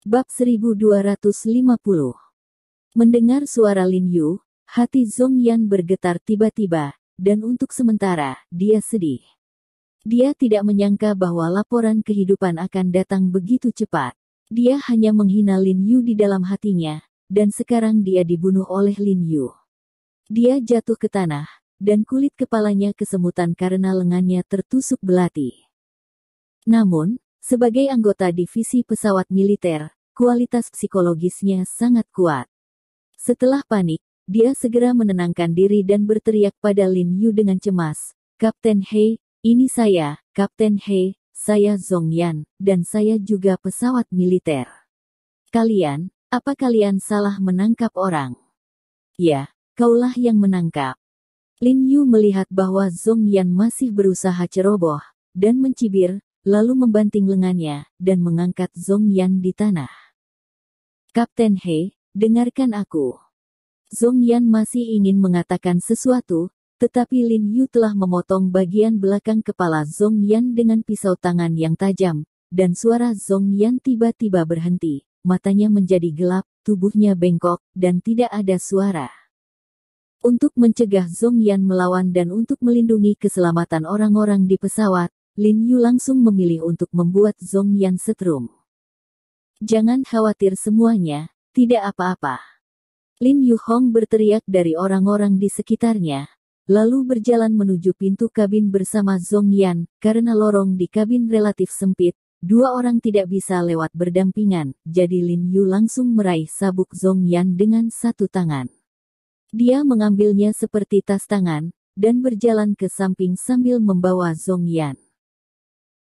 Bab 1250. Mendengar suara Lin Yu, hati Zhong Yan bergetar tiba-tiba, dan untuk sementara, dia sedih. Dia tidak menyangka bahwa laporan kehidupan akan datang begitu cepat. Dia hanya menghina Lin Yu di dalam hatinya, dan sekarang dia dibunuh oleh Lin Yu. Dia jatuh ke tanah, dan kulit kepalanya kesemutan karena lengannya tertusuk belati. Namun, sebagai anggota divisi pesawat militer, kualitas psikologisnya sangat kuat. Setelah panik, dia segera menenangkan diri dan berteriak pada Lin Yu dengan cemas, "Kapten He, ini saya, Kapten He, saya Zhong Yan, dan saya juga pesawat militer. Apa kalian salah menangkap orang?" "Ya, kaulah yang menangkap." Lin Yu melihat bahwa Zhong Yan masih berusaha ceroboh, dan mencibir, lalu membanting lengannya, dan mengangkat Zhong Yan di tanah. "Kapten He, dengarkan aku." Zhong Yan masih ingin mengatakan sesuatu, tetapi Lin Yu telah memotong bagian belakang kepala Zhong Yan dengan pisau tangan yang tajam, dan suara Zhong Yan tiba-tiba berhenti, matanya menjadi gelap, tubuhnya bengkok, dan tidak ada suara. Untuk mencegah Zhong Yan melawan dan untuk melindungi keselamatan orang-orang di pesawat, Lin Yu langsung memilih untuk membuat Zhong Yan setrum. "Jangan khawatir semuanya, tidak apa-apa." Lin Yu Hong berteriak dari orang-orang di sekitarnya, lalu berjalan menuju pintu kabin bersama Zhong Yan, karena lorong di kabin relatif sempit, dua orang tidak bisa lewat berdampingan, jadi Lin Yu langsung meraih sabuk Zhong Yan dengan satu tangan. Dia mengambilnya seperti tas tangan, dan berjalan ke samping sambil membawa Zhong Yan.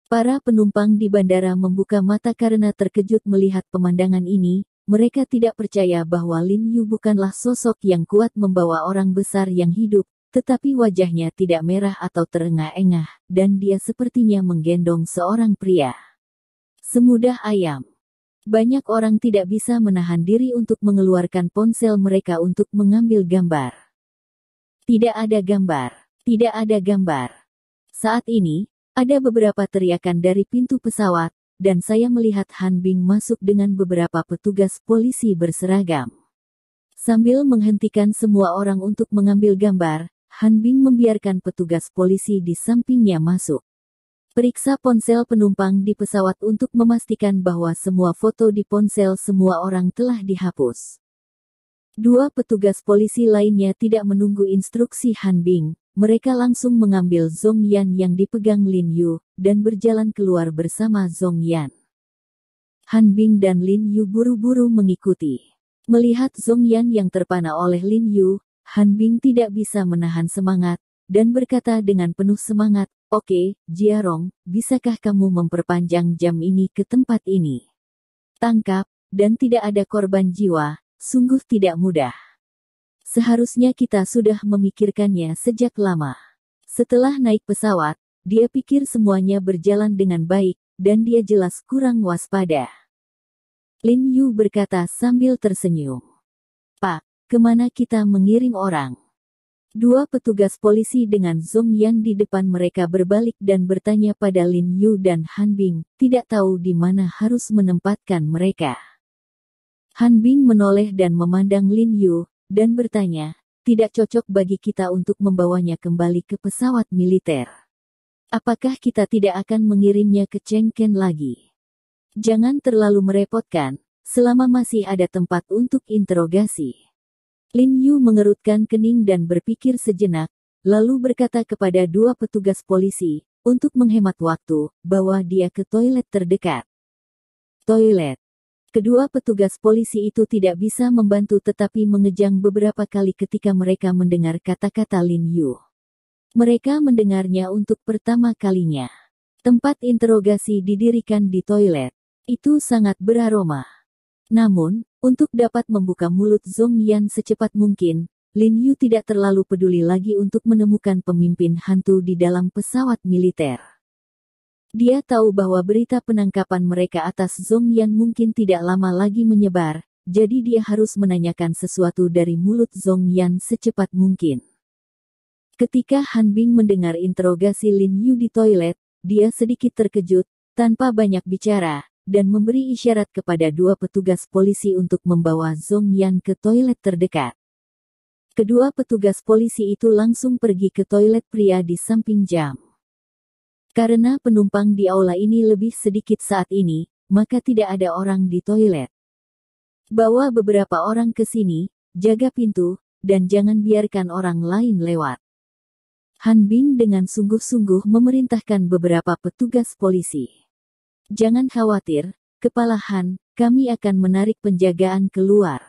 Para penumpang di bandara membuka mata karena terkejut melihat pemandangan ini. Mereka tidak percaya bahwa Lin Yu bukanlah sosok yang kuat membawa orang besar yang hidup, tetapi wajahnya tidak merah atau terengah-engah, dan dia sepertinya menggendong seorang pria. Semudah ayam. Banyak orang tidak bisa menahan diri untuk mengeluarkan ponsel mereka untuk mengambil gambar. Tidak ada gambar. Tidak ada gambar. Saat ini, ada beberapa teriakan dari pintu pesawat, dan saya melihat Han Bing masuk dengan beberapa petugas polisi berseragam. Sambil menghentikan semua orang untuk mengambil gambar, Han Bing membiarkan petugas polisi di sampingnya masuk. "Periksa ponsel penumpang di pesawat untuk memastikan bahwa semua foto di ponsel semua orang telah dihapus." Dua petugas polisi lainnya tidak menunggu instruksi Han Bing. Mereka langsung mengambil Zhong Yan yang dipegang Lin Yu, dan berjalan keluar bersama Zhong Yan. Han Bing dan Lin Yu buru-buru mengikuti. Melihat Zhong Yan yang terpana oleh Lin Yu, Han Bing tidak bisa menahan semangat, dan berkata dengan penuh semangat, "Oke, Jiarong, bisakah kamu memperpanjang jam ini ke tempat ini? Tangkap, dan tidak ada korban jiwa, sungguh tidak mudah. Seharusnya kita sudah memikirkannya sejak lama." Setelah naik pesawat, dia pikir semuanya berjalan dengan baik, dan dia jelas kurang waspada. Lin Yu berkata sambil tersenyum, "Pak, kemana kita mengirim orang?" Dua petugas polisi dengan Zhong Yan di depan mereka berbalik dan bertanya pada Lin Yu dan Han Bing, tidak tahu di mana harus menempatkan mereka. Han Bing menoleh dan memandang Lin Yu, dan bertanya, "Tidak cocok bagi kita untuk membawanya kembali ke pesawat militer. Apakah kita tidak akan mengirimnya ke Chengken lagi? Jangan terlalu merepotkan, selama masih ada tempat untuk interogasi." Lin Yu mengerutkan kening dan berpikir sejenak, lalu berkata kepada dua petugas polisi, untuk menghemat waktu, bawa dia ke toilet terdekat. Toilet. Kedua petugas polisi itu tidak bisa membantu tetapi mengejang beberapa kali ketika mereka mendengar kata-kata Lin Yu. Mereka mendengarnya untuk pertama kalinya. Tempat interogasi didirikan di toilet. Itu sangat beraroma. Namun, untuk dapat membuka mulut Zhong Yan secepat mungkin, Lin Yu tidak terlalu peduli lagi untuk menemukan pemimpin hantu di dalam pesawat militer. Dia tahu bahwa berita penangkapan mereka atas Zhong Yan mungkin tidak lama lagi menyebar, jadi dia harus menanyakan sesuatu dari mulut Zhong Yan secepat mungkin. Ketika Han Bing mendengar interogasi Lin Yu di toilet, dia sedikit terkejut, tanpa banyak bicara, dan memberi isyarat kepada dua petugas polisi untuk membawa Zhong Yan ke toilet terdekat. Kedua petugas polisi itu langsung pergi ke toilet pria di samping jam. Karena penumpang di aula ini lebih sedikit saat ini, maka tidak ada orang di toilet. Bawa beberapa orang ke sini, jaga pintu, dan jangan biarkan orang lain lewat. Han Bing dengan sungguh-sungguh memerintahkan beberapa petugas polisi. Jangan khawatir, Kepala Han, kami akan menarik penjagaan keluar.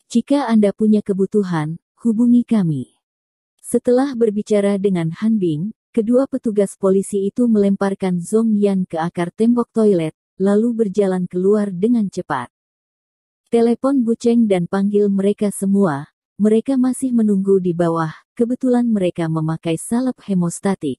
Jika Anda punya kebutuhan, hubungi kami. Setelah berbicara dengan Han Bing, kedua petugas polisi itu melemparkan Zhong Yan ke akar tembok toilet, lalu berjalan keluar dengan cepat. Telepon Bucheng dan panggil mereka semua, mereka masih menunggu di bawah, kebetulan mereka memakai salep hemostatik.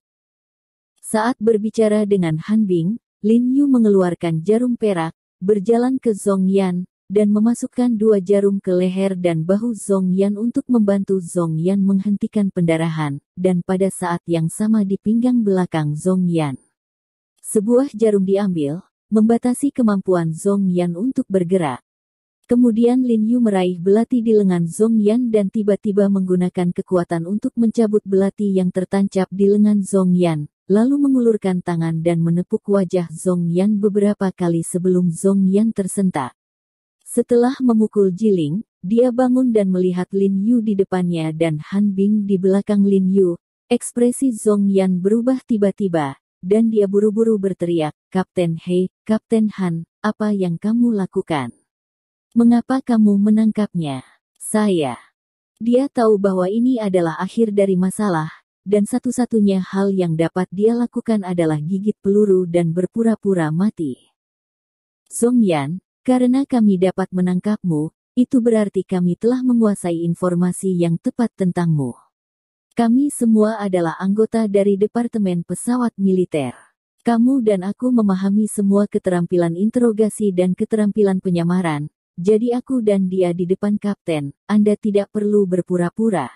Saat berbicara dengan Han Bing, Lin Yu mengeluarkan jarum perak, berjalan ke Zhong Yan, dan memasukkan 2 jarum ke leher dan bahu Zhong Yan untuk membantu Zhong Yan menghentikan pendarahan, dan pada saat yang sama di pinggang belakang Zhong Yan. Sebuah jarum diambil, membatasi kemampuan Zhong Yan untuk bergerak. Kemudian Lin Yu meraih belati di lengan Zhong Yan dan tiba-tiba menggunakan kekuatan untuk mencabut belati yang tertancap di lengan Zhong Yan, lalu mengulurkan tangan dan menepuk wajah Zhong Yan beberapa kali sebelum Zhong Yan tersentak. Setelah memukul Jiling, dia bangun dan melihat Lin Yu di depannya dan Han Bing di belakang Lin Yu. Ekspresi Zhong Yan berubah tiba-tiba, dan dia buru-buru berteriak, "Kapten Hei, Kapten Han, apa yang kamu lakukan? Mengapa kamu menangkapnya?" "Saya." Dia tahu bahwa ini adalah akhir dari masalah, dan satu-satunya hal yang dapat dia lakukan adalah gigit peluru dan berpura-pura mati. "Zhong Yan, karena kami dapat menangkapmu, itu berarti kami telah menguasai informasi yang tepat tentangmu. Kami semua adalah anggota dari Departemen Pesawat Militer. Kamu dan aku memahami semua keterampilan interogasi dan keterampilan penyamaran, jadi aku dan dia di depan Kapten, Anda tidak perlu berpura-pura."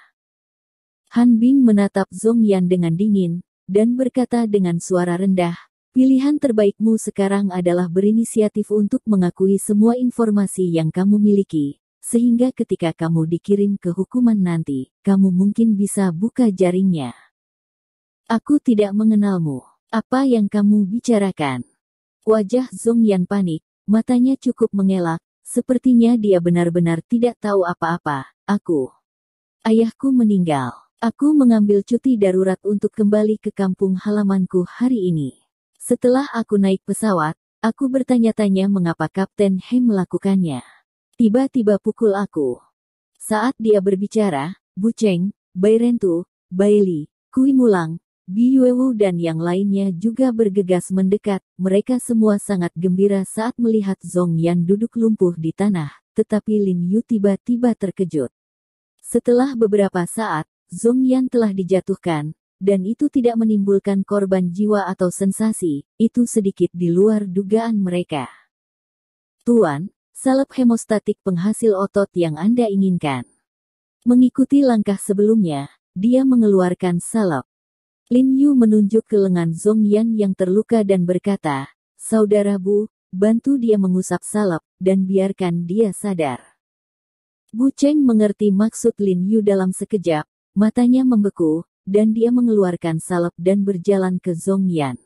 Han Bing menatap Zhong Yan dengan dingin, dan berkata dengan suara rendah, "Pilihan terbaikmu sekarang adalah berinisiatif untuk mengakui semua informasi yang kamu miliki, sehingga ketika kamu dikirim ke hukuman nanti, kamu mungkin bisa buka jaringnya." "Aku tidak mengenalmu. Apa yang kamu bicarakan?" Wajah Zhong Yan panik, matanya cukup mengelak, sepertinya dia benar-benar tidak tahu apa-apa. Ayahku meninggal. Aku mengambil cuti darurat untuk kembali ke kampung halamanku hari ini. Setelah aku naik pesawat, aku bertanya-tanya mengapa Kapten He melakukannya. Tiba-tiba pukul aku. Saat dia berbicara, Bucheng, Bai Rentu, Bai Li, Kui Mulang, Bi Yuewu dan yang lainnya juga bergegas mendekat. Mereka semua sangat gembira saat melihat Zhong Yan duduk lumpuh di tanah, tetapi Lin Yu tiba-tiba terkejut. Setelah beberapa saat, Zhong Yan telah dijatuhkan, dan itu tidak menimbulkan korban jiwa atau sensasi, itu sedikit di luar dugaan mereka. "Tuan, salep hemostatik penghasil otot yang Anda inginkan." Mengikuti langkah sebelumnya, dia mengeluarkan salep. Lin Yu menunjuk ke lengan Zhong Yan yang terluka dan berkata, "Saudara Bu, bantu dia mengusap salep, dan biarkan dia sadar." Bucheng mengerti maksud Lin Yu dalam sekejap, matanya membeku, dan dia mengeluarkan salep dan berjalan ke Zhong Yan.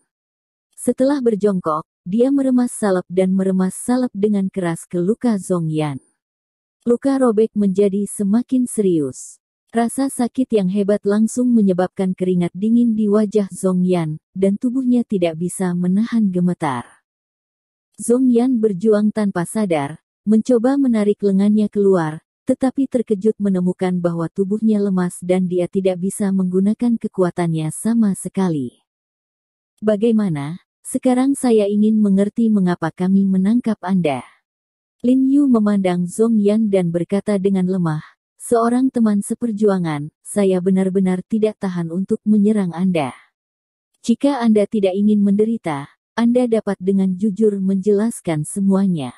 Setelah berjongkok, dia meremas salep dan meremas salep dengan keras ke luka Zhong Yan. Luka robek menjadi semakin serius. Rasa sakit yang hebat langsung menyebabkan keringat dingin di wajah Zhong Yan, dan tubuhnya tidak bisa menahan gemetar. Zhong Yan berjuang tanpa sadar, mencoba menarik lengannya keluar, tetapi terkejut menemukan bahwa tubuhnya lemas dan dia tidak bisa menggunakan kekuatannya sama sekali. "Bagaimana? Sekarang saya ingin mengerti mengapa kami menangkap Anda." Lin Yu memandang Zhong Yan dan berkata dengan lemah, "Seorang teman seperjuangan, saya benar-benar tidak tahan untuk menyerang Anda. Jika Anda tidak ingin menderita, Anda dapat dengan jujur menjelaskan semuanya."